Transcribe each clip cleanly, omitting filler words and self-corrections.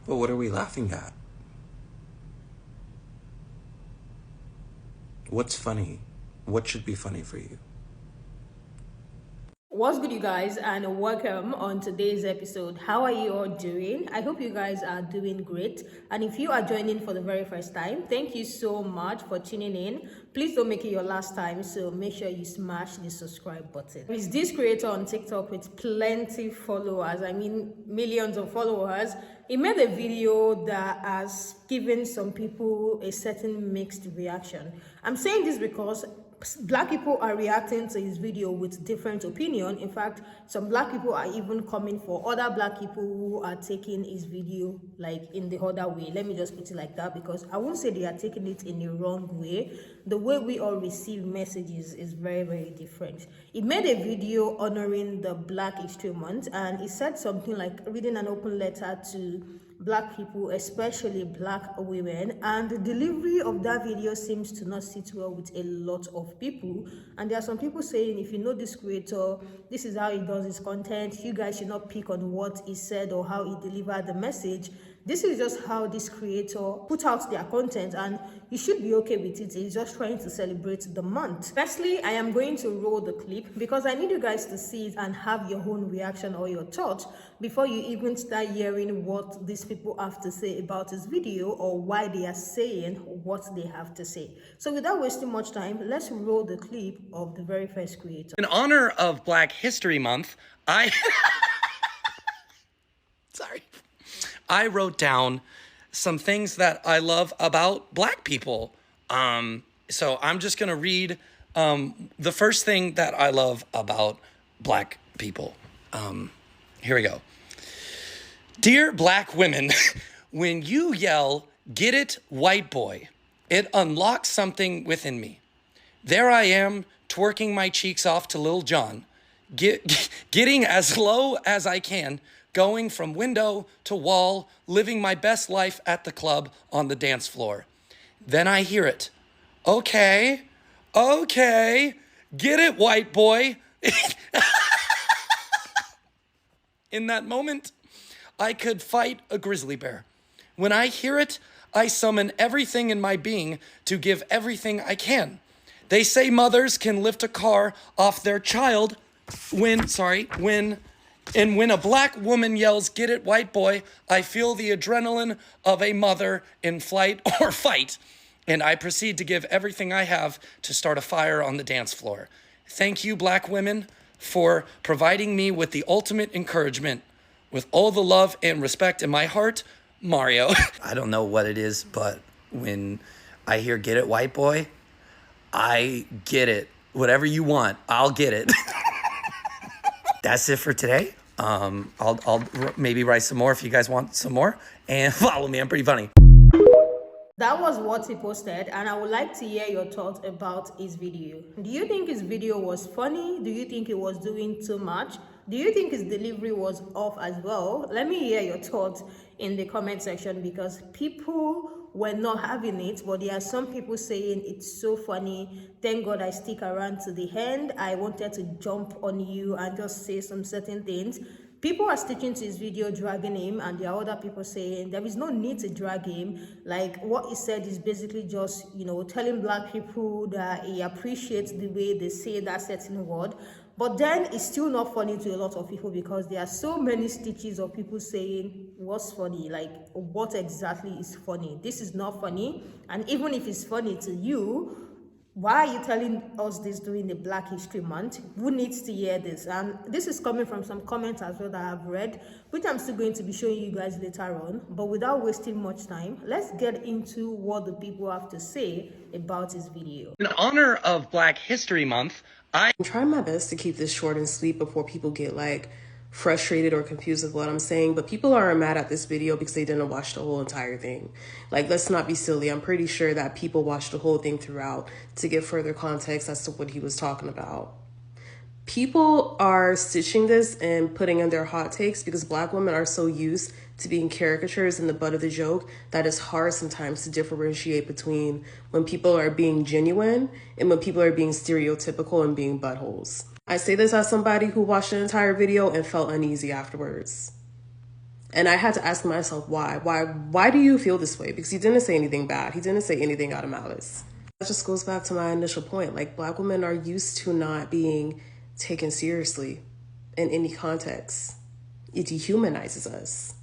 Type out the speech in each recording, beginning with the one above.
But what are we laughing at? What's funny? What should be funny for you? What's good, you guys, and welcome on today's episode. How are you all doing? I hope you guys are doing great. And if you are joining for the very first time, thank you so much for tuning in. Please don't make it your last time, so make sure you smash the subscribe button. There is this creator on TikTok with plenty followers, I mean millions of followers. He made a video that has given some people a certain mixed reaction. I'm saying this because Black people are reacting to his video with different opinion. In fact, some Black people are even coming for other Black people who are taking his video like in the other way. Let me just put it like that, because I won't say they are taking it in the wrong way. The way we all receive messages is very, very different. He made a video honoring the Black History Month, and he said something like reading an open letter to Black people, especially Black women, and the delivery of that video seems to not sit well with a lot of people. And there are some people saying, if you know this creator, this is how he does his content, you guys should not pick on what he said or how he delivered the message. This is just how this creator put out their content, and you should be okay with it. He's just trying to celebrate the month. Firstly, I am going to roll the clip because I need you guys to see it and have your own reaction or your thoughts before you even start hearing what these people have to say about this video or why they are saying what they have to say. So without wasting much time, let's roll the clip of the very first creator. In honor of Black History Month, I wrote down some things that I love about Black people. So I'm just gonna read the first thing that I love about Black people. Here we go. Dear Black women, when you yell, "Get it, white boy," it unlocks something within me. There I am, twerking my cheeks off to Lil Jon, getting as low as I can, going from window to wall, living my best life at the club on the dance floor. Then I hear it. Okay, get it, white boy. In that moment, I could fight a grizzly bear. When I hear it, I summon everything in my being to give everything I can. They say mothers can lift a car off their child when a Black woman yells, "Get it, white boy," I feel the adrenaline of a mother in flight or fight, and I proceed to give everything I have to start a fire on the dance floor. Thank you, Black women, for providing me with the ultimate encouragement. With all the love and respect in my heart, Mario. I don't know what it is, but when I hear "Get it, white boy," I get it. Whatever you want, I'll get it. That's it for today. I'll maybe write some more if you guys want some more, and follow me. I'm pretty funny. That was what he posted, and I would like to hear your thoughts about his video. Do you think his video was funny? Do you think he was doing too much? Do you think his delivery was off as well? Let me hear your thoughts in the comment section, because people were not having it, but there are some people saying it's so funny. Thank God I stick around to the end. I wanted to jump on you and just say some certain things. People are sticking to his video, dragging him, and there are other people saying there is no need to drag him. Like, what he said is basically just, telling Black people that he appreciates the way they say that certain word. But then it's still not funny to a lot of people, because there are so many stitches of people saying what's funny, like what exactly is funny. This is not funny. And even if it's funny to you, why are you telling us this during the Black History Month? Who needs to hear this? And this is coming from some comments as well that I've read, which I'm still going to be showing you guys later on. But without wasting much time, let's get into what the people have to say about this video. In honor of Black History Month, I'm trying my best to keep this short and sweet before people get frustrated or confused with what I'm saying, but people aren't mad at this video because they didn't watch the whole entire thing. Let's not be silly. I'm pretty sure that people watched the whole thing throughout to get further context as to what he was talking about. People are stitching this and putting in their hot takes because Black women are so used to being caricatures in the butt of the joke that it's hard sometimes to differentiate between when people are being genuine and when people are being stereotypical and being buttholes. I say this as somebody who watched the entire video and felt uneasy afterwards. And I had to ask myself, why do you feel this way? Because he didn't say anything bad. He didn't say anything out of malice. That just goes back to my initial point. Like, Black women are used to not being taken seriously in any context. It dehumanizes us.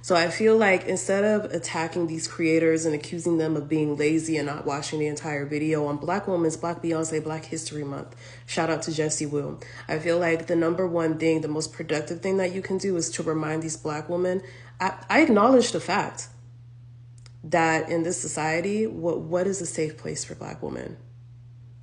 So I feel like instead of attacking these creators and accusing them of being lazy and not watching the entire video on Black Women's Black Beyonce Black History Month, shout out to Jessie Wu. I feel like the number one thing, the most productive thing that you can do is to remind these Black women. I acknowledge the fact that in this society, what is a safe place for Black women?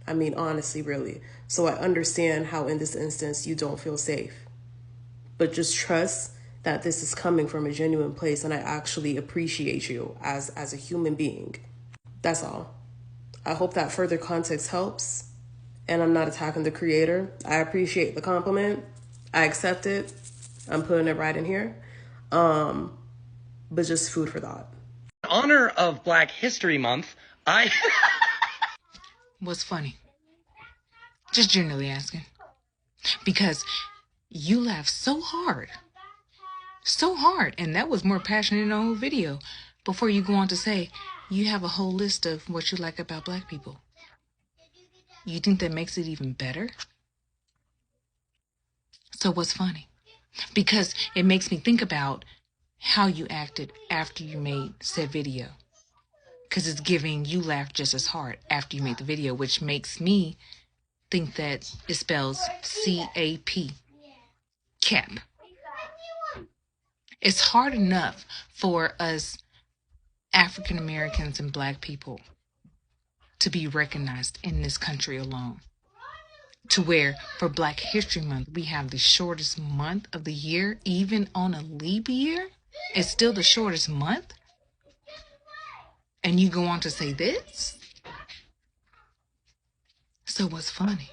I mean, honestly, really. So I understand how in this instance you don't feel safe. But just trust that this is coming from a genuine place, and I actually appreciate you as a human being. That's all. I hope that further context helps, and I'm not attacking the creator. I appreciate the compliment. I accept it. I'm putting it right in here. But just food for thought. In honor of Black History Month, I... What's funny? Just generally asking. Because you laughed so hard, and that was more passionate in the whole video, before you go on to say you have a whole list of what you like about Black people. You think that makes it even better? So what's funny? Because it makes me think about how you acted after you made said video. Because it's giving you laughed just as hard after you made the video, which makes me think that it spells C-A-P. Cap. It's hard enough for us African Americans and Black people to be recognized in this country alone. To where for Black History Month, we have the shortest month of the year, even on a leap year. It's still the shortest month. And you go on to say this? So what's funny?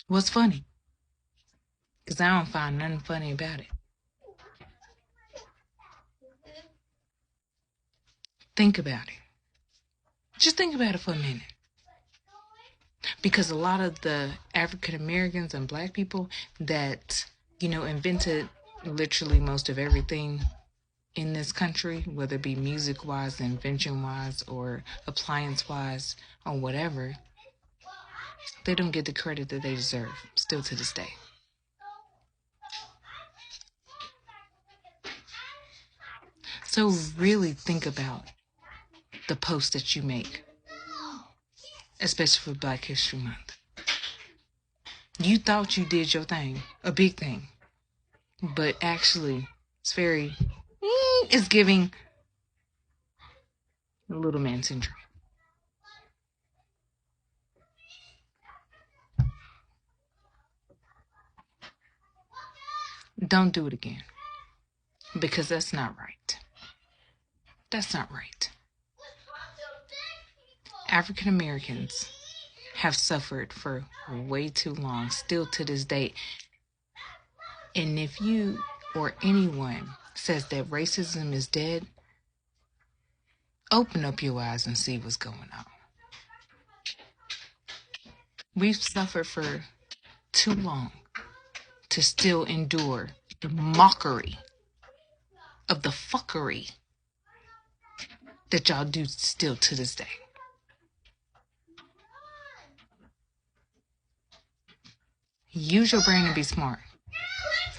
What's funny? Because I don't find nothing funny about it. Think about it. Just think about it for a minute. Because a lot of the African Americans and Black people that, invented literally most of everything in this country, whether it be music-wise, invention-wise, or appliance-wise, or whatever, they don't get the credit that they deserve, still to this day. So really think about the posts that you make, especially for Black History Month. You thought you did your thing, a big thing, but actually it's giving little man syndrome. Don't do it again, because that's not right. That's not right. African Americans have suffered for way too long, still to this day. And if you or anyone says that racism is dead, open up your eyes and see what's going on. We've suffered for too long to still endure the mockery of the fuckery that y'all do still to this day. Use your brain and be smart,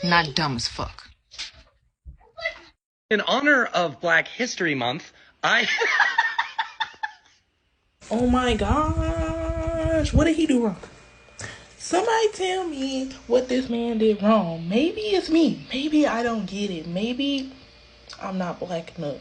not dumb as fuck. In honor of Black History Month, Oh my gosh, what did he do wrong? Somebody tell me what this man did wrong. Maybe it's me. Maybe I don't get it. Maybe I'm not Black enough.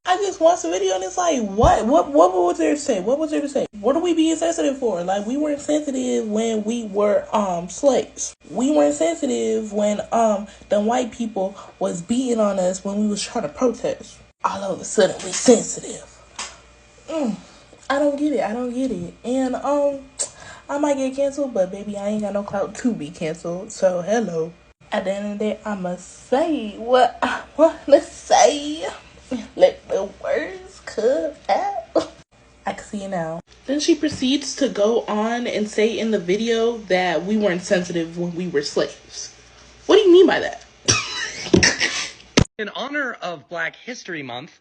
I just watched the video and it's like, what was there to say? What was there to say? What are we being sensitive for? Like, we weren't sensitive when we were slaves. We weren't sensitive when the white people was beating on us when we was trying to protest. All of a sudden we sensitive. I don't get it. And I might get canceled, but baby, I ain't got no clout to be canceled. So hello. At the end of the day, I'ma say what I wanna say. Let the words come out. I can see it now. Then she proceeds to go on and say in the video that we weren't sensitive when we were slaves. What do you mean by that? In honor of Black History Month,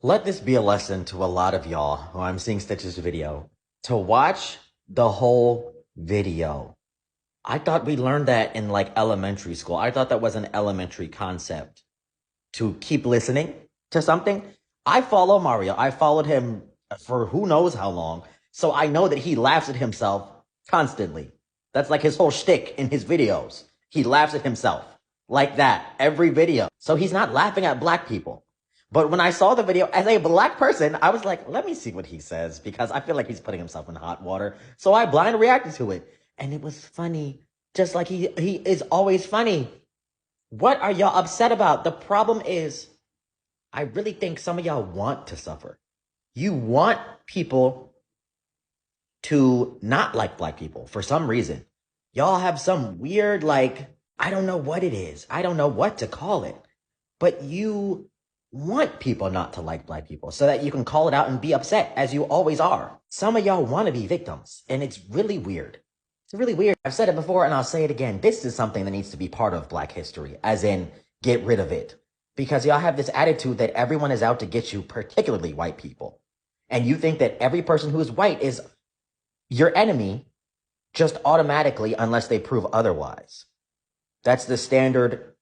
Let this be a lesson to a lot of y'all who I'm seeing Stitch's video to watch the whole video. I thought we learned that in like elementary school. I thought that was an elementary concept to keep listening to something. I follow Mario. I followed him for who knows how long. So I know that he laughs at himself constantly. That's like his whole shtick in his videos. He laughs at himself like that every video. So he's not laughing at Black people. But when I saw the video as a Black person, I was like, let me see what he says because I feel like he's putting himself in hot water. So I blind reacted to it. And it was funny. Just like he is always funny. What are y'all upset about? The problem is, I really think some of y'all want to suffer. You want people to not like Black people for some reason. Y'all have some weird, like, I don't know what it is. I don't know what to call it. But you want people not to like Black people so that you can call it out and be upset as you always are. Some of y'all want to be victims and it's really weird. It's really weird. I've said it before and I'll say it again. This is something that needs to be part of Black history, as in get rid of it. Because y'all have this attitude that everyone is out to get you, particularly white people. And you think that every person who is white is your enemy just automatically unless they prove otherwise. That's the standard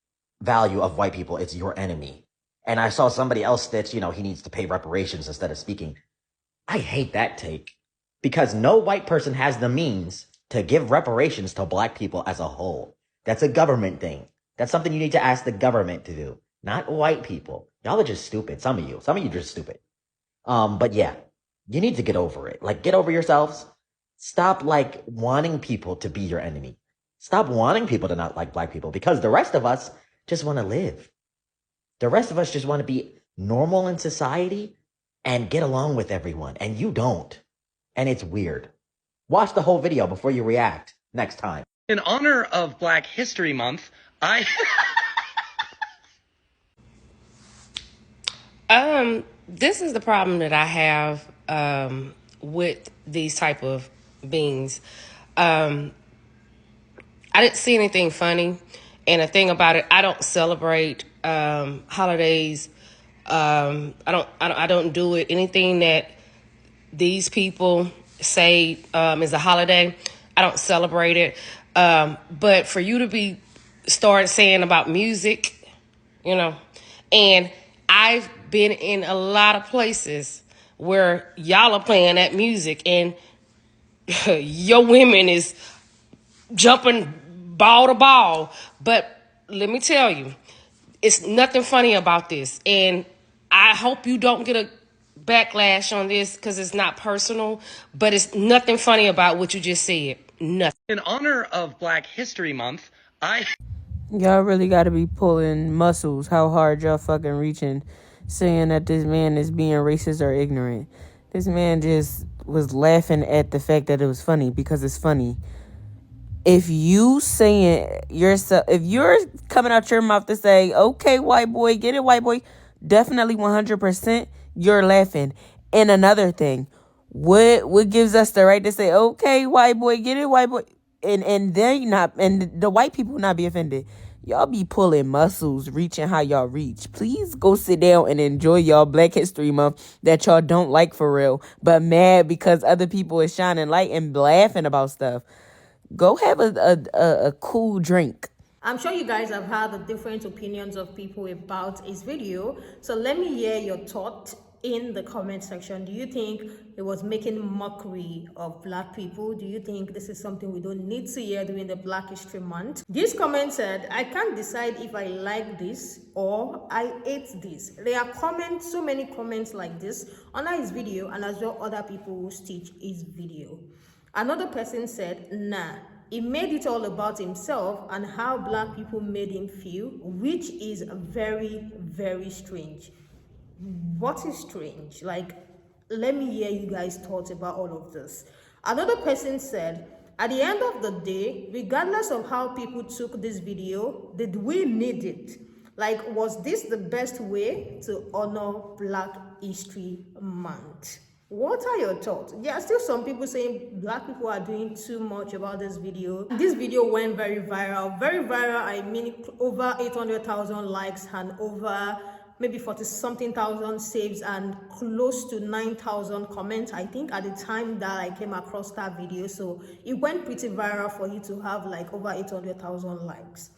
value of white people. It's your enemy. And I saw somebody else that, he needs to pay reparations instead of speaking. I hate that take because no white person has the means to give reparations to Black people as a whole. That's a government thing. That's something you need to ask the government to do, not white people. Y'all are just stupid. Some of you are just stupid. But yeah, you need to get over it. Like, get over yourselves. Stop wanting people to be your enemy. Stop wanting people to not like Black people because the rest of us just want to live. The rest of us just want to be normal in society and get along with everyone. And you don't. And it's weird. Watch the whole video before you react next time. In honor of Black History Month, This is the problem that I have with these type of beings. I didn't see anything funny, and the thing about it, I don't celebrate holidays. I don't do it. Anything that these people say is a holiday, I don't celebrate it. But for you to start saying about music, and I've been in a lot of places where y'all are playing that music and your women is jumping ball to ball. But let me tell you, it's nothing funny about this. And I hope you don't get a backlash on this because it's not personal, but it's nothing funny about what you just said. Nothing. In honor of Black History Month, Y'all really gotta be pulling muscles how hard y'all fucking reaching, saying that this man is being racist or ignorant. This man just was laughing at the fact that it was funny because it's funny. If you saying yourself, if you're coming out your mouth to say, okay, white boy, get it, white boy, definitely 100%, you're laughing. And another thing, what gives us the right to say, okay, white boy, get it, white boy, and they not, and the white people not be offended. Y'all be pulling muscles, reaching how y'all reach. Please go sit down and enjoy y'all Black History Month that y'all don't like for real, but mad because other people is shining light and laughing about stuff. Go have a cool drink. I'm sure you guys have had the different opinions of people about his video. So let me hear your thought in the comment section. Do you think it was making mockery of Black people? Do you think this is something we don't need to hear during the Black History Month? This comment said, I can't decide if I like this or I hate this. There are comments, so many comments like this under his video, and as well other people who stitch his video. Another person said, nah, he made it all about himself and how Black people made him feel, which is very, very strange. What is strange? Let me hear you guys' thoughts about all of this. Another person said, at the end of the day, regardless of how people took this video, did we need it? Was this the best way to honor Black History Month? What are your thoughts? There are still some people saying black people are doing too much about this video. This video went very viral. Very viral, I mean over 800,000 likes and over maybe 40 something thousand saves and close to 9,000 comments, I think, at the time that I came across that video. So it went pretty viral for you to have like over 800,000 likes.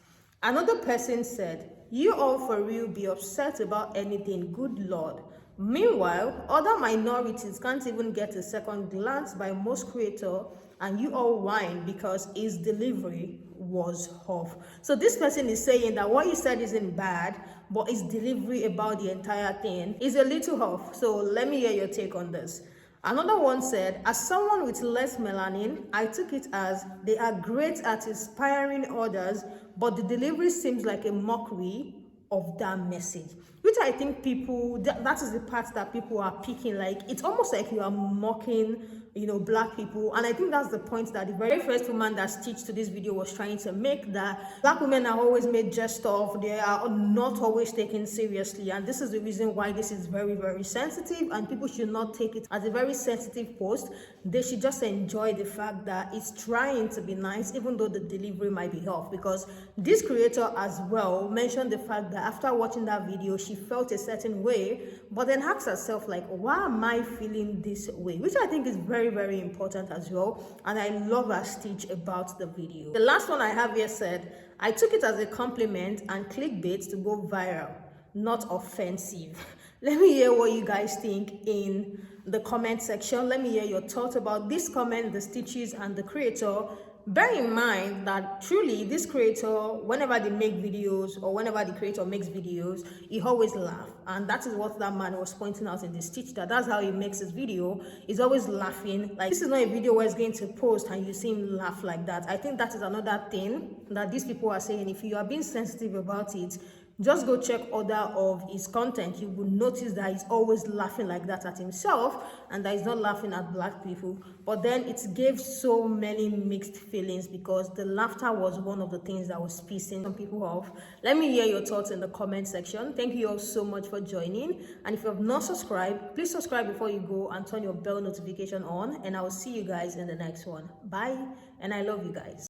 Another person said, "You all for real be upset about anything, good Lord." Meanwhile, other minorities can't even get a second glance by most creator, and you all whine because his delivery was off. So this person is saying that what he said isn't bad, but his delivery about the entire thing is a little off. So let me hear your take on this. Another one said, "As someone with less melanin, I took it as they are great at inspiring others, but the delivery seems like a mockery of that message," which I think people, that is the part that people are picking. Like, it's almost like you are mocking, you know, black people. And I think that's the point that the very first woman that stitched to this video was trying to make, that black women are always made jest of, they are not always taken seriously. And this is the reason why this is very, very sensitive, and people should not take it as a very sensitive post. They should just enjoy the fact that it's trying to be nice, even though the delivery might be off. Because this creator as well mentioned the fact that after watching that video, she felt a certain way, but then asked herself, like, why am I feeling this way? Which I think is very, very important as well. And I love her stitch about the video. The last one I have here said, "I took it as a compliment and clickbait to go viral, not offensive." Let me hear what you guys think in the comment section. Let me hear your thoughts about this comment, the stitches, and the creator. Bear in mind that truly this creator, whenever they make videos or whenever the creator makes videos, he always laughs. And that is what that man was pointing out in the stitch, that's how he makes his video. He's always laughing. Like, this is not a video where he's going to post and you see him laugh like that. I think that is another thing that these people are saying. If you are being sensitive about it, just go check other of his content. You will notice that he's always laughing like that at himself, and that he's not laughing at black people. But then it gave so many mixed feelings, because the laughter was one of the things that was pissing some people off. Let me hear your thoughts in the comment section. Thank you all so much for joining. And if you have not subscribed, please subscribe before you go and turn your bell notification on. And I will see you guys in the next one. Bye. And I love you guys.